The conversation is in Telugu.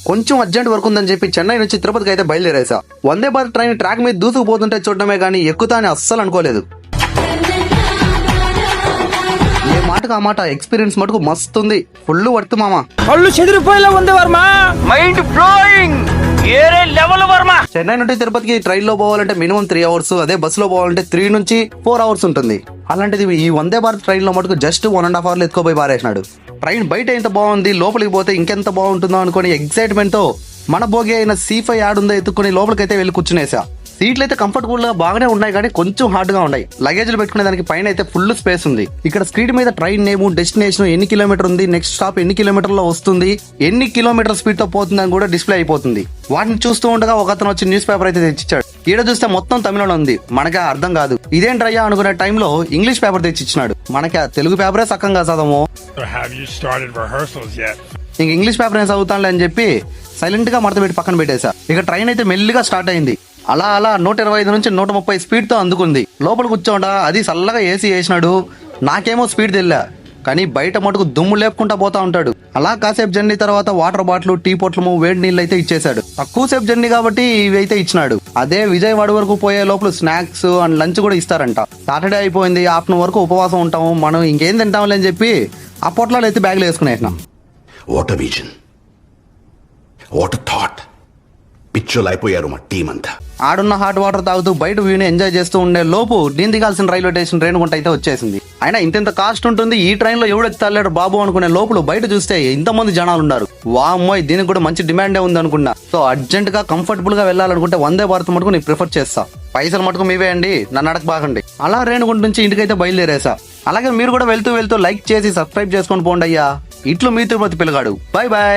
కొంచెం అర్జెంట్ వర్క్ ఉందని చెప్పి చెన్నై నుంచి తిరుపతికి అయితే బయలుదేరేసా. వందే భారత్ ట్రైన్ ట్రాక్ మీద దూసుకుపోతుంటే చూడడమే కానీ ఎక్కుతా అని అస్సలు అనుకోలేదు. ఏ మాటకు ఆ మాట ఎక్స్పీరియన్స్ మటుకు మస్తు ఉంది. ఫుల్ వర్త్ మామా. కళ్ళు చెదిరిపోయేలా ఉంది వర్మ. Mind blowing. ఏరే లెవెల్ వర్మ. చెన్నై నుండి తిరుపతికి ట్రైన్ లో పోవాలంటే మినిమం 3 అవర్స్, అదే బస్సులో పోవాలంటే 3 నుంచి 4 అవర్స్ ఉంటుంది. అలాంటిది ఈ వందే భారత్ ట్రైన్ లో మటుకు జస్ట్ 1.5 అవర్లు ఎత్తుకోపోయి పారేసినాడు. ట్రైన్ బయట ఎంత బాగుంది, లోపలికి పోతే ఇంకెంత బాగుంటుందో అనుకుని ఎక్సైట్మెంట్ తో మన బోగి అయిన C5 యాడ్ ఉందో ఎత్తుకుని లోపలికైతే వెళ్ళి కూర్చునేసా. సీట్లు అయితే కంఫర్టబుల్ గా బాగానే ఉన్నాయి కానీ కొంచెం హార్డ్ గా ఉన్నాయి. లగేజ్లు పెట్టుకునే దానికి పైన అయితే ఫుల్ స్పేస్ ఉంది. ఇక్కడ స్క్రీన్ మీద ట్రైన్ నేమ్, డెస్టినేషన్, ఎన్ని కిలోమీటర్ ఉంది, నెక్స్ట్ స్టాప్ ఎన్ని కిలోమీటర్లో వస్తుంది, ఎన్ని కిలోమీటర్ స్పీడ్ తో పోతుందని కూడా డిస్ప్లే అయిపోతుంది. వాటిని చూస్తూ ఉండగా ఒక అతను వచ్చి న్యూస్ పేపర్ అయితే తెచ్చిచ్చాడు. ఈడ చూస్తే మొత్తం తమిళంలో ఉంది. మనకి అర్థం కాదు. ఇదేంట్రయ్యా అనుకునే టైంలో ఇంగ్లీష్ పేపర్ తెచ్చిచ్చినాడు. మనకి తెలుగు పేపరే సక్కంగా చదవము. ఇంక ఇంగ్లీష్ పేపర్ ఏం చదువుతానులే అని చెప్పి సైలెంట్ గా మడత పెట్టి పక్కన పెట్టేశా. ఇక ట్రైన్ అయితే మెల్లిగా స్టార్ట్ అయింది. అలా 125 నుంచి 130 స్పీడ్ తో అందుకుంది. లోపల కూర్చోండా అది చల్లగా ఏసీ వేసినాడు. నాకేమో స్పీడ్ తెల్లా, కానీ బయట మటుకు దుమ్ము లేపుకుంటా పోతా ఉంటాడు. అలా కాసేపు జర్నీ తర్వాత వాటర్ బాటిల్, టీ పొట్లము, వేడి నీళ్ళు అయితే ఇచ్చేసాడు. తక్కువ సేపు జర్నీ కాబట్టి ఇవి అయితే ఇచ్చినాడు. అదే విజయవాడ వరకు పోయే లోపల స్నాక్స్ అండ్ లంచ్ కూడా ఇస్తారంట. సాటర్డే అయిపోయింది, ఆఫ్టర్నూన్ వరకు ఉపవాసం ఉంటాము, మనం ఇంకేం తింటాంలే అని చెప్పి ఆ పొట్లాలు అయితే బ్యాగ్లో వేసుకునేసినాం. What a vision, what a thought. పిచ్చోలు అయిపోయారు మా టీం అంతా. ఆడున్న హాట్ వాటర్ తాగుతూ బయట వ్యూని ఎంజాయ్ చేస్తూ ఉండే లోపు నేను దిగాల్సిన రైల్వే స్టేషన్ రేణుగుంట అయితే వచ్చేసింది. అయినా ఇంత కాస్ట్ ఉంటుంది, ఈ ట్రైన్ లో ఎవడెత్తాడు బాబు అనుకునే లోపల బయట చూస్తే ఇంతమంది జనాలు ఉన్నారు. వామ్మోయ్, దీనికి కూడా మంచి డిమాండే ఉంది అనుకున్నా. సో అర్జెంట్ గా కంఫర్టబుల్ గా వెళ్ళాలనుకుంటే వందే భారత్ మటుకు నేను ప్రిఫర్ చేస్తా. పైసలు మటుకు మీవే అండి, నన్ను అడగ బాగండి. అలా రేణుగుంట నుంచి ఇంటికైతే బయలుదేరేసా. అలాగే మీరు కూడా వెళ్తూ లైక్ చేసి సబ్స్క్రైబ్ చేసుకొని పోండి అయ్యా. ఇట్లు మీ తిరుపతి పిల్లగాడు. Bye bye.